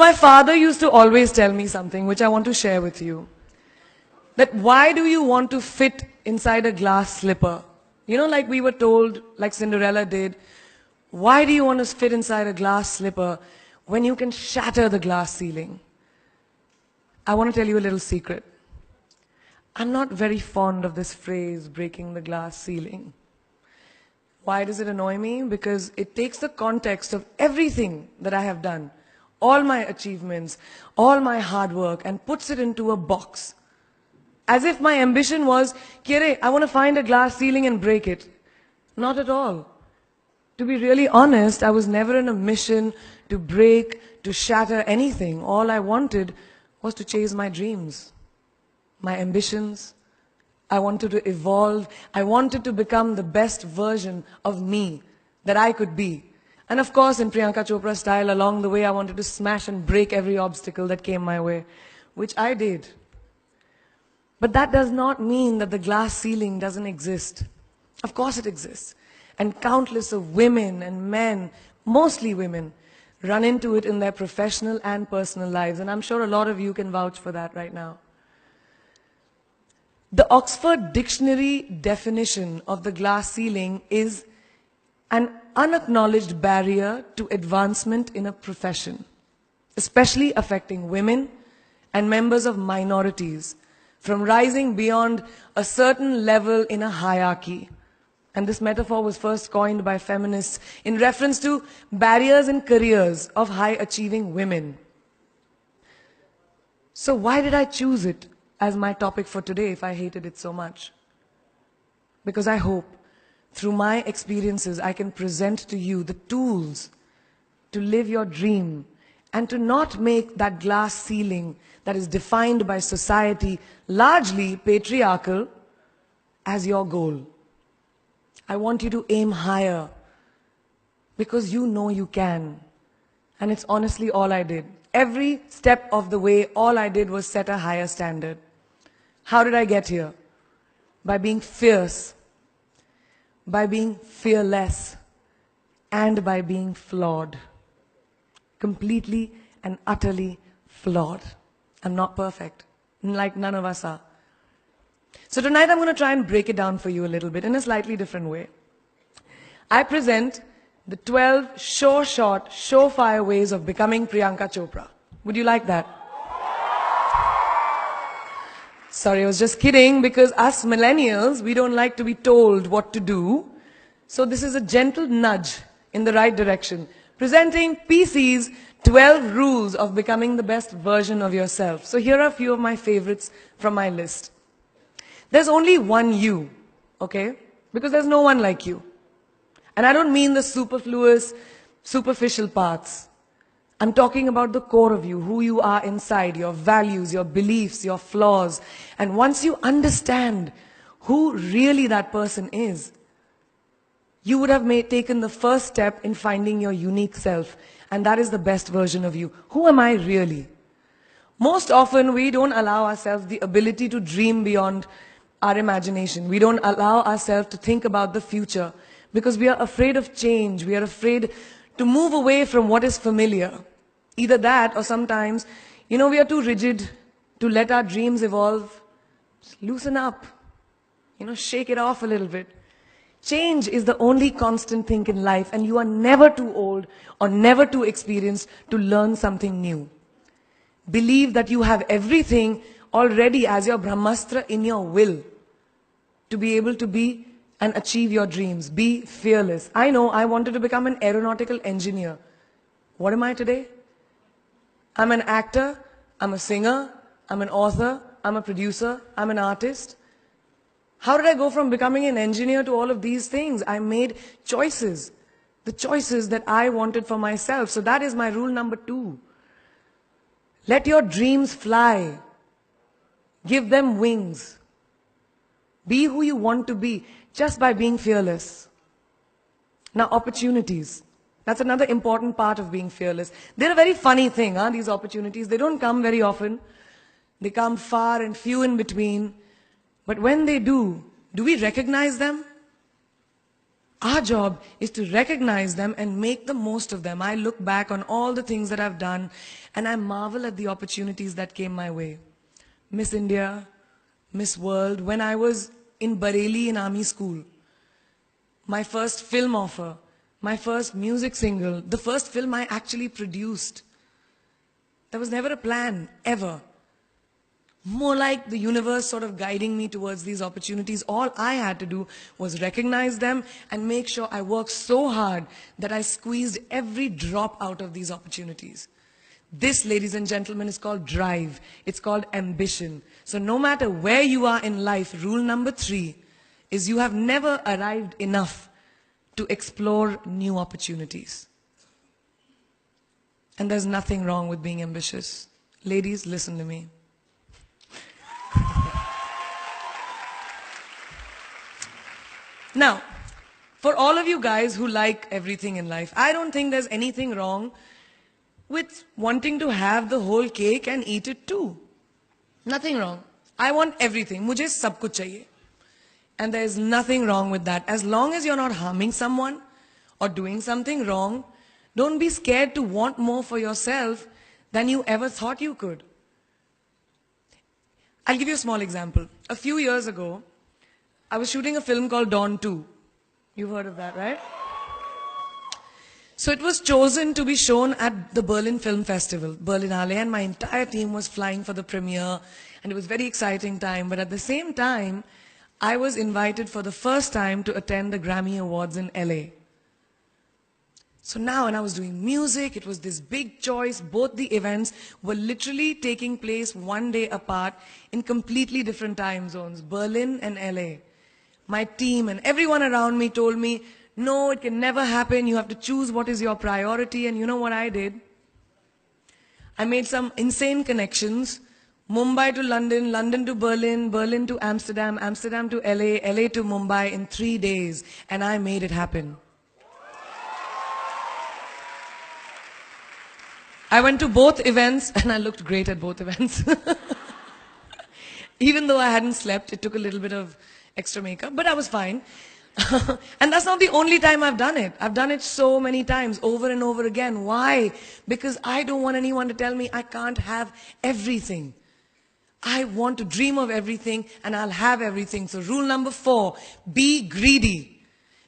my father used to always tell me something which I want to share with you. That why do you want to fit inside a glass slipper? You know, like we were told, like Cinderella did, why do you want to fit inside a glass slipper when you can shatter the glass ceiling? I want to tell you a little secret. I'm not very fond of this phrase, breaking the glass ceiling. Why does it annoy me? Because it takes the context of everything that I have done, all my achievements, all my hard work, and puts it into a box. As if my ambition was, Kire, I want to find a glass ceiling and break it. Not at all. To be really honest, I was never on a mission to break, to shatter anything. All I wanted was to chase my dreams, my ambitions. I wanted to evolve. I wanted to become the best version of me that I could be. And of course, in Priyanka Chopra style, along the way, I wanted to smash and break every obstacle that came my way, which I did. But that does not mean that the glass ceiling doesn't exist. Of course it exists. And countless of women and men, mostly women, run into it in their professional and personal lives. And I'm sure a lot of you can vouch for that right now. The Oxford Dictionary definition of the glass ceiling is an unacknowledged barrier to advancement in a profession, especially affecting women and members of minorities, from rising beyond a certain level in a hierarchy. And this metaphor was first coined by feminists in reference to barriers in careers of high-achieving women. So why did I choose it as my topic for today if I hated it so much? Because I hope through my experiences I can present to you the tools to live your dream and to not make that glass ceiling that is defined by society, largely patriarchal, as your goal. I want you to aim higher because you know you can. And it's honestly all I did. Every step of the way, all I did was set a higher standard. How did I get here? By being fierce, by being fearless, and by being flawed. Completely and utterly flawed. I'm not perfect, like none of us are. So tonight I'm going to try and break it down for you a little bit in a slightly different way. I present the 12 short, surefire ways of becoming Priyanka Chopra. Would you like that? Sorry, I was just kidding, because us millennials, we don't like to be told what to do. So this is a gentle nudge in the right direction. Presenting PC's 12 rules of becoming the best version of yourself. So here are a few of my favorites from my list. There's only one you, okay? Because there's no one like you. And I don't mean the superfluous, superficial parts. I'm talking about the core of you, who you are inside, your values, your beliefs, your flaws. And once you understand who really that person is, you would have taken the first step in finding your unique self. And that is the best version of you. Who am I really? Most often, we don't allow ourselves the ability to dream beyond our imagination. We don't allow ourselves to think about the future because we are afraid of change. We are afraid to move away from what is familiar. Either that, or sometimes, we are too rigid to let our dreams evolve. Just loosen up. Shake it off a little bit. Change is the only constant thing in life, and you are never too old or never too experienced to learn something new. Believe that you have everything already as your Brahmastra in your will to be able to be and achieve your dreams. Be fearless. I know I wanted to become an aeronautical engineer. What am I today? I'm an actor, I'm a singer, I'm an author, I'm a producer, I'm an artist. How did I go from becoming an engineer to all of these things? I made choices. The choices that I wanted for myself. So that is my rule number 2. Let your dreams fly. Give them wings. Be who you want to be just by being fearless. Now, opportunities. That's another important part of being fearless. They're a very funny thing, these opportunities. They don't come very often. They come far and few in between. But when they do we recognize them? Our job is to recognize them and make the most of them. I look back on all the things that I've done and I marvel at the opportunities that came my way. Miss India, Miss World, when I was in Bareilly in army school, my first film offer, my first music single, the first film I actually produced. There was never a plan, ever. More like the universe sort of guiding me towards these opportunities. All I had to do was recognize them and make sure I worked so hard that I squeezed every drop out of these opportunities. This, ladies and gentlemen, is called drive. It's called ambition. So no matter where you are in life, rule number 3 is you have never arrived enough to explore new opportunities. And there's nothing wrong with being ambitious. Ladies, listen to me. Now, for all of you guys who like everything in life, I don't think there's anything wrong with wanting to have the whole cake and eat it too. Nothing wrong. I want everything. Mujhe sab kuch chahiye. And there is nothing wrong with that. As long as you're not harming someone or doing something wrong, don't be scared to want more for yourself than you ever thought you could. I'll give you a small example. A few years ago, I was shooting a film called Dawn 2. You've heard of that, right? So it was chosen to be shown at the Berlin Film Festival, Berlinale, and my entire team was flying for the premiere, and it was a very exciting time. But at the same time, I was invited for the first time to attend the Grammy Awards in LA. So now when I was doing music, it was this big choice. Both the events were literally taking place one day apart in completely different time zones, Berlin and LA. My team and everyone around me told me, no, it can never happen. You have to choose what is your priority. And you know what I did? I made some insane connections. Mumbai to London, London to Berlin, Berlin to Amsterdam, Amsterdam to LA, LA to Mumbai in 3 days. And I made it happen. I went to both events and I looked great at both events. Even though I hadn't slept, it took a little bit of extra makeup, but I was fine. And that's not the only time I've done it. I've done it so many times, over and over again. Why? Because I don't want anyone to tell me I can't have everything. I want to dream of everything and I'll have everything. So rule number 4, be greedy.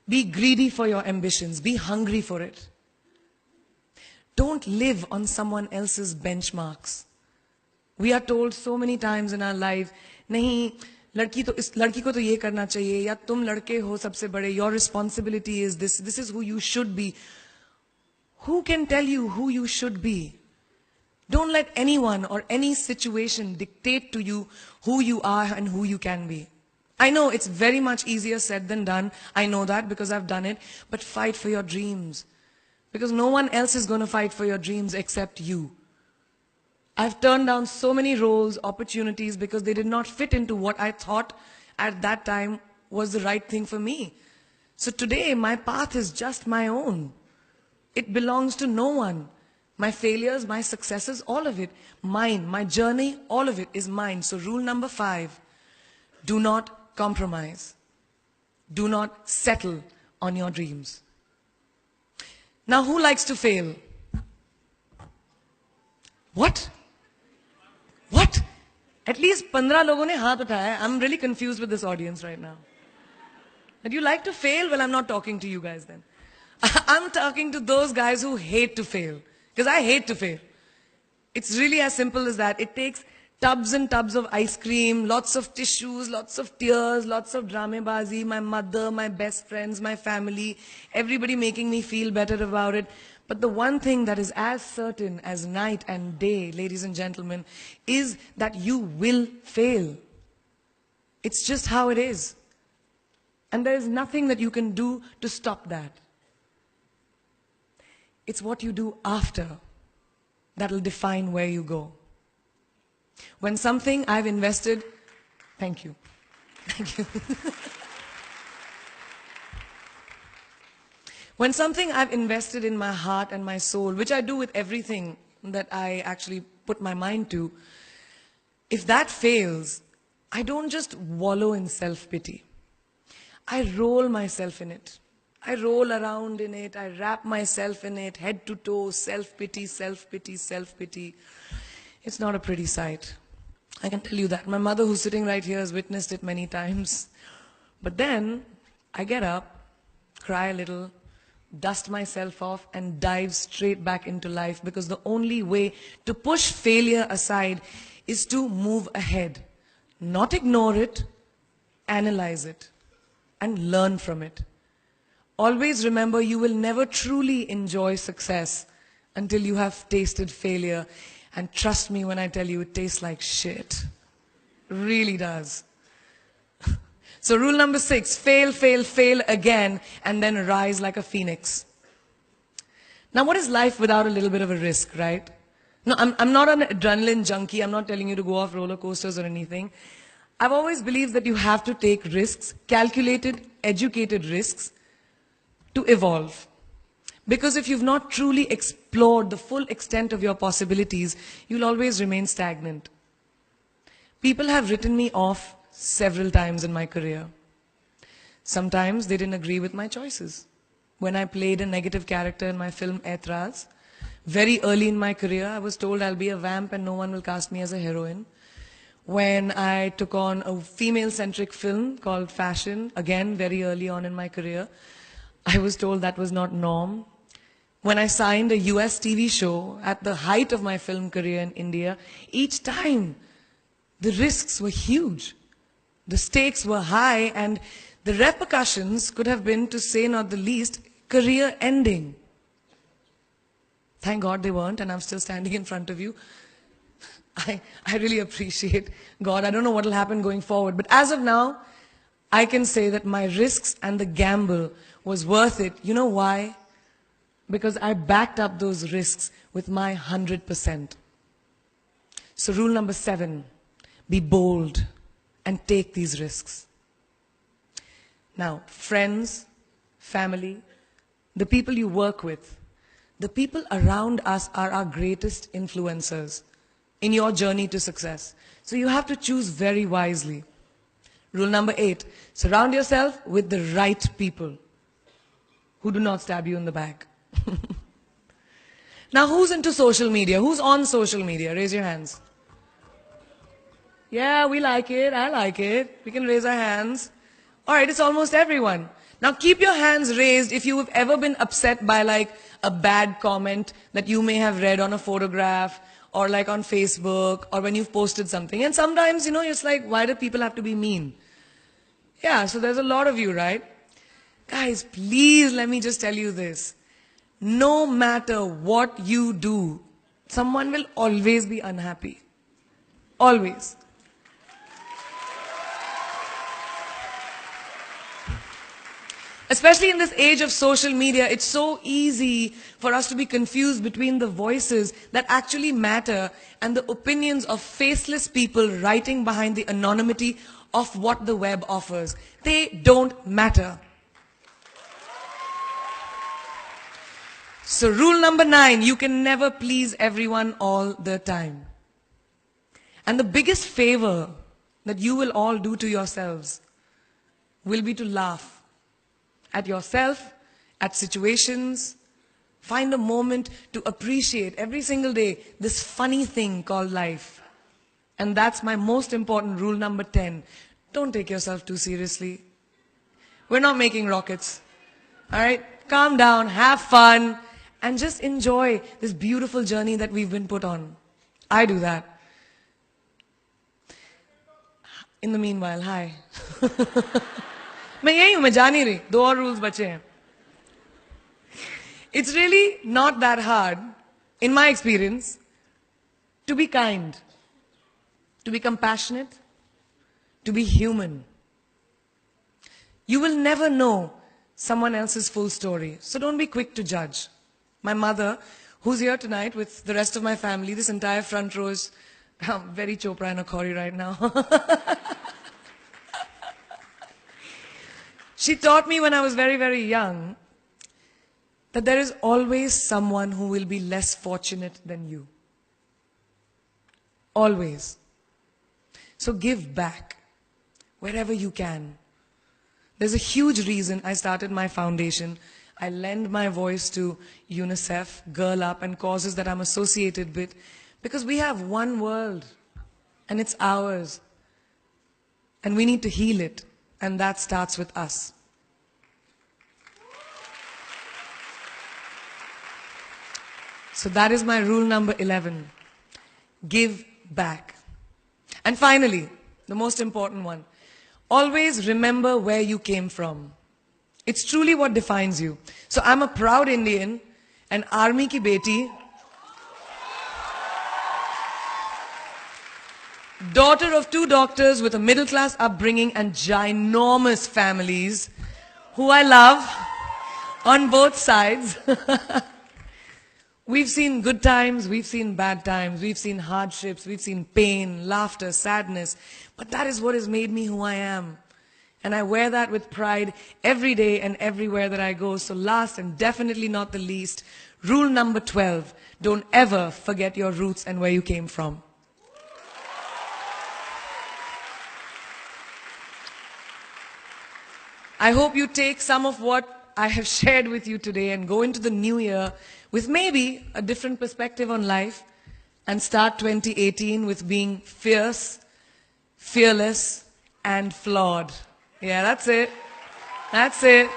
Be greedy for your ambitions. Be hungry for it. Don't live on someone else's benchmarks. We are told so many times in our life, nahi, लड़की को तो ये करना चाहिए, या तुम लड़के हो सबसे बड़े, your responsibility is this is who you should be. Who can tell you who you should be? Don't let anyone or any situation dictate to you who you are and who you can be. I know it's very much easier said than done. I know that because I've done it. But fight for your dreams. Because no one else is going to fight for your dreams except you. I've turned down so many roles, opportunities, because they did not fit into what I thought at that time was the right thing for me. So today, my path is just my own. It belongs to no one. My failures, my successes, all of it, mine. My journey, all of it is mine. So rule number 5, do not compromise. Do not settle on your dreams. Now, who likes to fail? What? What? At least 15 logon ne haath uthaya. I'm really confused with this audience right now. That you like to fail? Well, I'm not talking to you guys then. I'm talking to those guys who hate to fail. Because I hate to fail. It's really as simple as that. It takes tubs and tubs of ice cream, lots of tissues, lots of tears, lots of dramabazi, my mother, my best friends, my family, everybody making me feel better about it. But the one thing that is as certain as night and day, ladies and gentlemen, is that you will fail. It's just how it is. And there is nothing that you can do to stop that. It's what you do after that will define where you go. When something I've invested, thank you. Thank you. When something I've invested in my heart and my soul, which I do with everything that I actually put my mind to, if that fails, I don't just wallow in self-pity. I roll myself in it. I roll around in it, I wrap myself in it, head to toe, self-pity, self-pity, self-pity. It's not a pretty sight. I can tell you that. My mother, who's sitting right here, has witnessed it many times. But then, I get up, cry a little, dust myself off, and dive straight back into life, because the only way to push failure aside is to move ahead. Not ignore it, analyze it, and learn from it. Always remember, you will never truly enjoy success until you have tasted failure. And trust me when I tell you, it tastes like shit. Really does. So rule number 6, fail, fail, fail again, and then rise like a phoenix. Now, what is life without a little bit of a risk, right? No, I'm not an adrenaline junkie. I'm not telling you to go off roller coasters or anything. I've always believed that you have to take risks, calculated, educated risks, to evolve. Because if you've not truly explored the full extent of your possibilities, you'll always remain stagnant. People have written me off several times in my career. Sometimes they didn't agree with my choices. When I played a negative character in my film Aitraz, very early in my career, I was told I'll be a vamp and no one will cast me as a heroine. When I took on a female-centric film called Fashion, again very early on in my career, I was told that was not norm. When I signed a US TV show at the height of my film career in India, each time the risks were huge. The stakes were high, and the repercussions could have been, to say not the least, career ending. Thank God they weren't, and I'm still standing in front of you. I really appreciate God. I don't know what will happen going forward, but as of now, I can say that my risks and the gamble was worth it. You know why? Because I backed up those risks with my 100%. So rule number 7, be bold and take these risks. Now, friends, family, the people you work with, the people around us are our greatest influencers in your journey to success. So you have to choose very wisely. Rule number 8, surround yourself with the right people who do not stab you in the back. Now, who's into social media? Who's on social media? Raise your hands. Yeah, we like it. I like it. We can raise our hands. All right, it's almost everyone. Now, keep your hands raised if you have ever been upset by like a bad comment that you may have read on a photograph or like on Facebook or when you've posted something. And sometimes, it's like, why do people have to be mean? Yeah, so there's a lot of you, right? Guys, please let me just tell you this. No matter what you do, someone will always be unhappy. Always. Especially in this age of social media, it's so easy for us to be confused between the voices that actually matter and the opinions of faceless people writing behind the anonymity of what the web offers. They don't matter. So rule number 9, you can never please everyone all the time. And the biggest favor that you will all do to yourselves will be to laugh at yourself, at situations. Find a moment to appreciate every single day this funny thing called life. And that's my most important rule number 10. Don't take yourself too seriously. We're not making rockets. All right? Calm down, have fun, and just enjoy this beautiful journey that we've been put on. I do that. In the meanwhile, hi. मैं यही हूँ, मैं जा नहीं रही, 2 और rules बचे हैं. It's really not that hard, in my experience, to be kind, to be compassionate, to be human. You will never know someone else's full story, so don't be quick to judge. My mother, who's here tonight with the rest of my family, this entire front row is very Chopra and a Khori right now. She taught me when I was very, very young that there is always someone who will be less fortunate than you. Always. So give back wherever you can. There's a huge reason I started my foundation. I lend my voice to UNICEF, Girl Up, and causes that I'm associated with, because we have one world, and it's ours. And we need to heal it, and that starts with us. So that is my rule number 11. Give back. And finally, the most important one. Always remember where you came from. It's truly what defines you. So I'm a proud Indian, an army ki beti, daughter of 2 doctors with a middle-class upbringing and ginormous families, who I love on both sides. We've seen good times, we've seen bad times, we've seen hardships, we've seen pain, laughter, sadness. But that is what has made me who I am. And I wear that with pride every day and everywhere that I go. So last and definitely not the least, rule number 12, don't ever forget your roots and where you came from. I hope you take some of what I have shared with you today and go into the new year with maybe a different perspective on life and start 2018 with being fierce, fearless, and flawed. Yeah, that's it. That's it.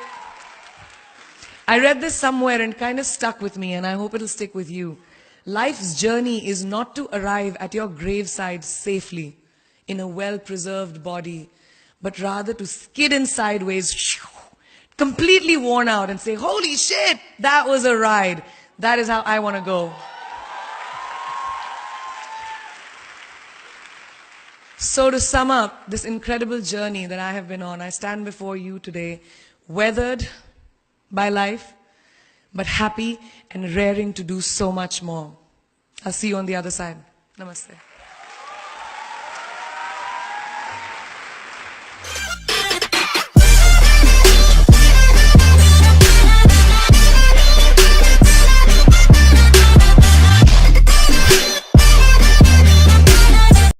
I read this somewhere and kind of stuck with me, and I hope it'll stick with you. Life's journey is not to arrive at your graveside safely in a well-preserved body, but rather to skid in sideways, completely worn out, and say, holy shit, that was a ride. That is how I want to go. So to sum up this incredible journey that I have been on, I stand before you today, weathered by life, but happy and raring to do so much more. I'll see you on the other side. Namaste.